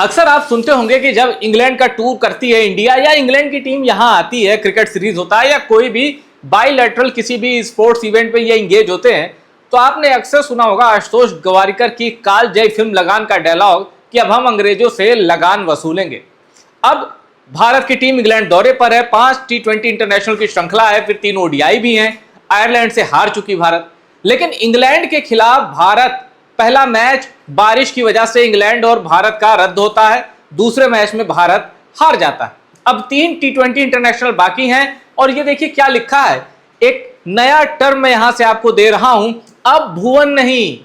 अक्सर आप सुनते होंगे कि जब इंग्लैंड का टूर करती है इंडिया या इंग्लैंड की टीम यहां आती है, क्रिकेट सीरीज होता है या कोई भी बायलैटरल किसी भी स्पोर्ट्स इवेंट पे ये इंगेज होते हैं, तो आपने अक्सर सुना होगा आशुतोष गवारिकर की काल जय फिल्म लगान का डायलॉग कि अब हम अंग्रेजों से लगान वसूलेंगे। अब भारत की टीम इंग्लैंड दौरे पर है, 5 T20 इंटरनेशनल की श्रृंखला है, फिर 3 ODI भी हैं। आयरलैंड से हार चुकी भारत, लेकिन इंग्लैंड के खिलाफ भारत पहला मैच बारिश की वजह से इंग्लैंड और भारत का रद्द होता है, दूसरे मैच में भारत हार जाता है। अब 3 T20 इंटरनेशनल बाकी हैं और ये देखिए क्या लिखा है, एक नया टर्म मैं यहां से आपको दे रहा हूं, अब भुवन नहीं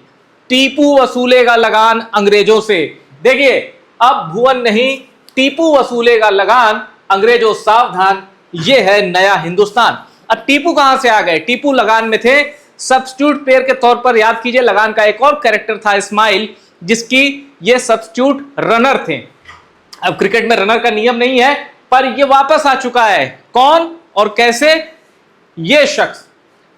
टीपू वसूलेगा लगान अंग्रेजों से। देखिए, अब भुवन नहीं टीपू वसूलेगा लगान अंग्रेजों सावधान, ये है नया हिंदुस्तान। अब टीपू कहां से आ गए? टीपू लगान में थे, सब्स्टिट्यूट प्लेयर के तौर पर याद कीजिए, लगान का एक और कैरेक्टर था इस्माइल, जिसकी ये सब्स्टिट्यूट रनर थे। अब क्रिकेट में रनर का नियम नहीं है, पर ये वापस आ चुका है। कौन और कैसे? ये शख्स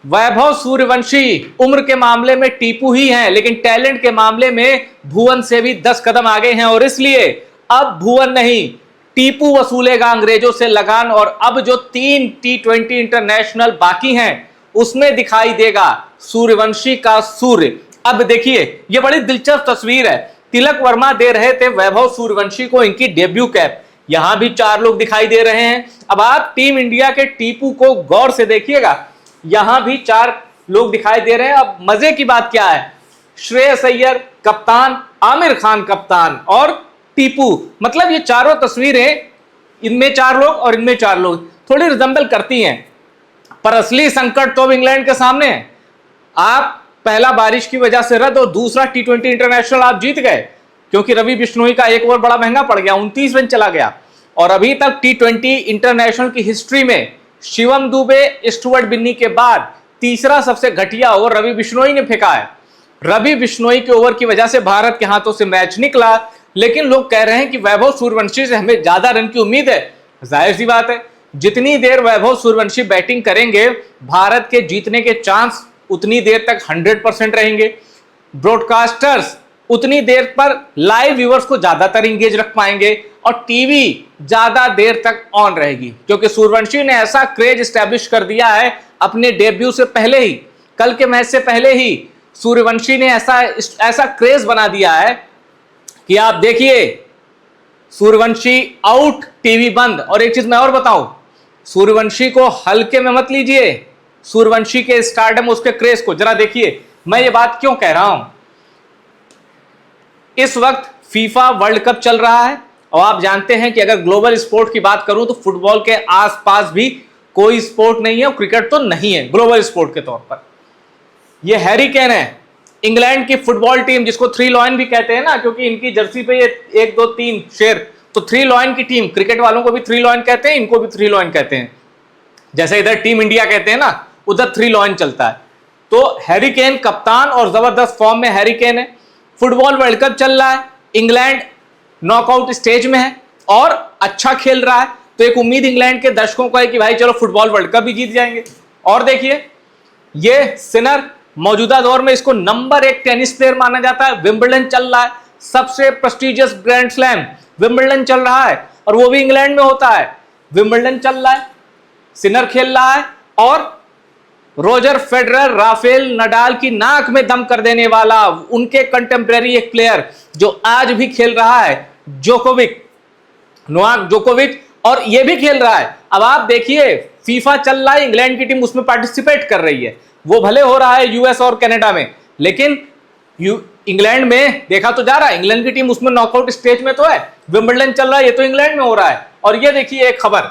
वैभव सूर्यवंशी। उम्र के मामले में टीपू ही हैं, लेकिन टैलेंट के मामले में भुवन से भी 10 कदम आगे हैं, और इसलिए अब भुवन नहीं टीपू वसूलेगा अंग्रेजों से लगान। और अब जो 3 T20 इंटरनेशनल बाकी हैं उसमें दिखाई देगा सूर्यवंशी का सूर्य। अब देखिए, ये बड़ी दिलचस्प तस्वीर है, तिलक वर्मा दे रहे थे वैभव सूर्यवंशी को इनकी डेब्यू कैप। यहां भी 4 लोग दिखाई दे रहे हैं। अब आप टीम इंडिया के टीपू को गौर से देखिएगा, यहां भी 4 लोग दिखाई दे रहे हैं। अब मजे की बात क्या है, श्रेयस अय्यर कप्तान, आमिर खान कप्तान और टीपू, मतलब ये चारों तस्वीरें, इनमें 4 लोग और इनमें 4 लोग थोड़ी रिजम्बल करती हैं, पर असली संकट तो अब इंग्लैंड के सामने है। आप पहला बारिश की वजह से रद्द और दूसरा T20 इंटरनेशनल आप जीत गए, क्योंकि रवि बिश्नोई का एक ओवर बड़ा महंगा पड़ गया, 29 रन चला गया। और अभी तक T20 इंटरनेशनल की हिस्ट्री में शिवम दुबे, स्टुअर्ट बिन्नी के बाद तीसरा सबसे घटिया ओवर रवि बिश्नोई ने फेंका है। रवि बिश्नोई के ओवर की वजह से भारत के हाथों से मैच निकला, लेकिन लोग कह रहे हैं कि वैभव सूर्यवंशी से हमें ज्यादा रन की उम्मीद है। जाहिर सी बात है, जितनी देर वैभव सूर्यवंशी बैटिंग करेंगे भारत के जीतने के चांस उतनी देर तक 100% रहेंगे। ब्रॉडकास्टर्स उतनी देर पर लाइव व्यूअर्स को ज्यादातर इंगेज रख पाएंगे और टीवी ज्यादा देर तक ऑन रहेगी, क्योंकि सूर्यवंशी ने ऐसा क्रेज स्टैब्लिश कर दिया है अपने डेब्यू से पहले ही, कल के मैच से पहले ही सूर्यवंशी ने ऐसा क्रेज बना दिया है कि आप देखिए, सूर्यवंशी आउट टीवी बंद। और एक चीज मैं और बताऊं, सूर्यवंशी को हल्के में मत लीजिए, सूर्यवंशी के स्टारडम, उसके क्रेज को जरा देखिए। मैं ये बात क्यों कह रहा हूं, इस वक्त फीफा वर्ल्ड कप चल रहा है और आप जानते हैं कि अगर ग्लोबल स्पोर्ट की बात करूं तो फुटबॉल के आसपास भी कोई स्पोर्ट नहीं है, और क्रिकेट तो नहीं है ग्लोबल स्पोर्ट के तौर पर। ये हैरी केन है, इंग्लैंड की फुटबॉल टीम, जिसको 3 लॉयन भी कहते हैं ना, क्योंकि इनकी जर्सी पे ये 1 2 3 शेर, तो 3 लॉयन की टीम। क्रिकेट वालों को भी 3 लॉयन कहते हैं, इनको भी 3 लॉयन कहते हैं। जैसे इधर टीम इंडिया कहते हैं ना, उधर 3 लॉयन चलता है। तो हैरी केन कप्तान और जबरदस्त फॉर्म में हैरी केन है। फुटबॉल वर्ल्ड कप चल रहा है, इंग्लैंड नॉकआउट स्टेज में है और अच्छा खेल रहा है, तो एक उम्मीद इंग्लैंड के दर्शकों को है कि भाई चलो फुटबॉल वर्ल्ड कप भी जीत जाएंगे। और देखिए, ये सिनर मौजूदा दौर में इसको नंबर 1 टेनिस प्लेयर माना जाता है। विंबलडन चल रहा है, सबसे प्रेस्टिजियस ग्रैंड स्लैम विंबलडन चल रहा है, और वो भी इंग्लैंड में होता है। विंबलडन चल रहा है, सिनर खेल रहा है, और रोजर फेडरर, राफेल नडाल की नाक में दम कर देने वाला उनके कंटेम्परेरी एक प्लेयर जो आज भी खेल रहा है, नोवाक जोकोविच, और ये भी खेल रहा है। अब आप देखिए, फीफा चल रहा है, इंग्लैंड की टीम उसमें पार्टिसिपेट कर रही है। वो भले हो रहा है यूएस और कनाडा में, लेकिन इंग्लैंड में देखा तो जा रहा है, इंग्लैंड की टीम उसमें नॉकआउट स्टेज में तो है। विंबलडन चल रहा है, ये तो इंग्लैंड में हो रहा है। और ये देखिए एक खबर,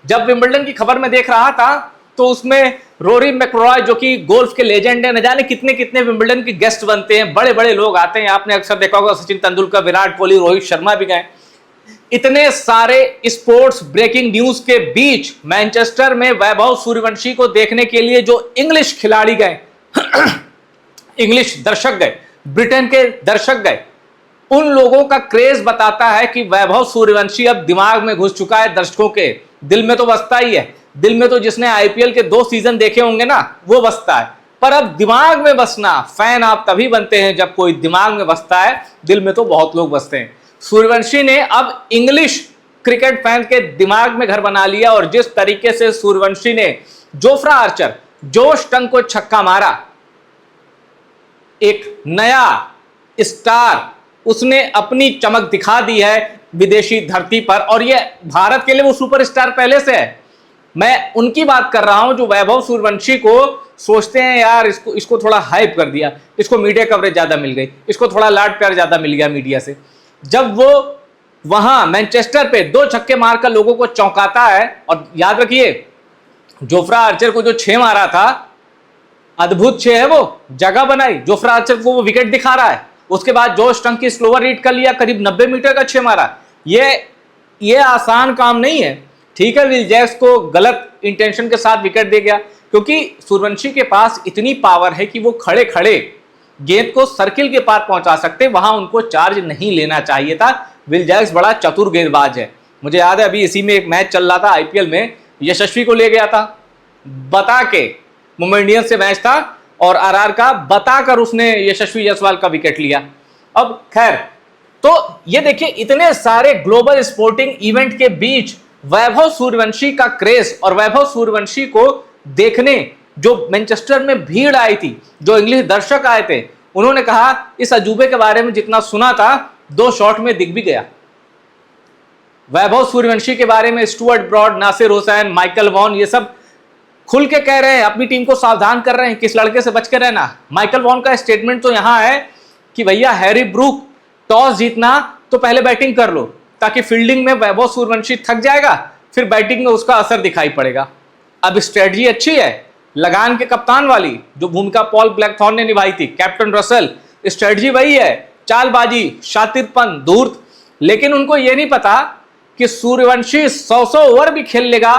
जब विंबलडन की खबर में देख रहा था तो उसमें रोरी मैकइलरॉय, जो कि गोल्फ के लेजेंड है, न जाने कितने कितने विंबलडन के गेस्ट बनते हैं, बड़े बड़े लोग आते हैं। आपने अक्सर देखा होगा सचिन तेंदुलकर, विराट कोहली, रोहित शर्मा भी गए। इतने सारे स्पोर्ट्स ब्रेकिंग न्यूज के बीच मैनचेस्टर में वैभव सूर्यवंशी को देखने के लिए जो इंग्लिश खिलाड़ी गए इंग्लिश दर्शक गए, ब्रिटेन के दर्शक गए, उन लोगों का क्रेज बताता है कि वैभव सूर्यवंशी अब दिमाग में घुस चुका है। दर्शकों के दिल में तो बसता ही है, दिल में तो जिसने आईपीएल के 2 सीजन देखे होंगे ना, वो बसता है। पर अब दिमाग में बसना, फैन आप तभी बनते हैं जब कोई दिमाग में बसता है, दिल में तो बहुत लोग बसते हैं। सूर्यवंशी ने अब इंग्लिश क्रिकेट फैन के दिमाग में घर बना लिया, और जिस तरीके से सूर्यवंशी ने जोफ्रा आर्चर, जोश टंग को छक्का मारा, एक नया स्टार उसने अपनी चमक दिखा दी है विदेशी धरती पर। और ये भारत के लिए वो सुपरस्टार पहले से है। मैं उनकी बात कर रहा हूं जो वैभव सूर्यवंशी को सोचते हैं यार इसको थोड़ा हाइप कर दिया, इसको मीडिया कवरेज ज्यादा मिल गई, इसको थोड़ा लाड प्यार ज्यादा मिल गया मीडिया से। जब वो वहां मैनचेस्टर पे 2 छक्के मारकर लोगों को चौंकाता है, और याद रखिए जोफ्रा आर्चर को जो 6 मारा था, अद्भुत 6 है, वो जगह बनाई, जोफ्रा आर्चर को वो विकेट दिखा रहा है। उसके बाद जोश टंग की स्लोअर रीड कर लिया, करीब 90 मीटर का 6 मारा। ये आसान काम नहीं है। ठीक है, विल जैक्स को गलत इंटेंशन के साथ विकेट दे गया, क्योंकि सूर्यवंशी के पास इतनी पावर है कि वो खड़े खड़े गेंद को सर्किल के पार पहुंचा सकते, वहां उनको चार्ज नहीं लेना चाहिए था। विल जैक्स बड़ा चतुर गेंदबाज है। मुझे याद है अभी इसी में एक मैच चल रहा था आईपीएल में, यशस्वी को ले गया था बता के, मुंबई इंडियंस से मैच था और आरआर का, बताकर उसने यशस्वी जायसवाल का विकेट लिया। अब खैर, तो ये देखिए इतने सारे ग्लोबल स्पोर्टिंग इवेंट के बीच वैभव सूर्यवंशी का क्रेज, और वैभव सूर्यवंशी को देखने जो मैनचेस्टर में भीड़ आई थी, जो इंग्लिश दर्शक आए थे, उन्होंने कहा इस अजूबे के बारे में जितना सुना था 2 शॉट में दिख भी गया। वैभव सूर्यवंशी के बारे में Stuart Broad, Nasser Hussain, Michael Vaughan, ये सब खुल के कह रहे हैं, अपनी टीम को सावधान कर रहे हैं किस लड़के से बच के रहना। माइकल वॉन का स्टेटमेंट तो यहां है कि भैया हैरी ब्रूक, टॉस जीतना तो पहले बैटिंग कर लो, ताकि फील्डिंग में वैभव सूर्यवंशी थक जाएगा, फिर बैटिंग में उसका असर दिखाई पड़ेगा। अब स्ट्रेटजी अच्छी है, लगान के कप्तान वाली जो भूमिका पॉल ब्लैकथॉर्न ने निभाई थी, कैप्टन रसल, स्ट्रेटजी वही है, चालबाजी, शातिरपन, धूर्त। लेकिन उनको यह नहीं पता कि सूर्यवंशी 100 ओवर भी खेल लेगा,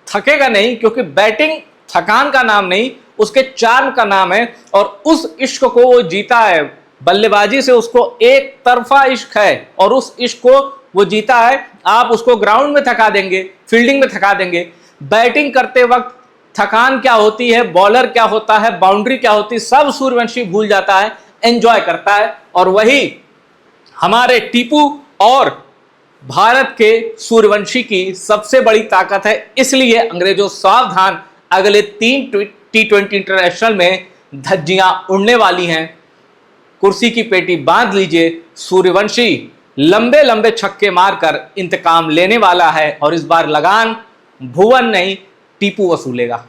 थकेगा नहीं, क्योंकि बैटिंग थकान का नाम नहीं, उसके चार्म का नाम है। और उस इश्क को वो जीता है, बल्लेबाजी से उसको एक तरफा इश्क है, और उस इश्क को वो जीता है। आप उसको ग्राउंड में थका देंगे, फील्डिंग में थका देंगे, बैटिंग करते वक्त थकान क्या होती है, बॉलर क्या होता है, बाउंड्री क्या होती है, सब सूर्यवंशी भूल जाता है, एंजॉय करता है। और वही हमारे टीपू और भारत के सूर्यवंशी की सबसे बड़ी ताकत है। इसलिए अंग्रेजों सावधान, अगले 3 T20 इंटरनेशनल में धज्जियां उड़ने वाली हैं। कुर्सी की पेटी बांध लीजिए, सूर्यवंशी लंबे लंबे छक्के मारकर इंतकाम लेने वाला है, और इस बार लगान भुवन नहीं टीपू वसूलेगा।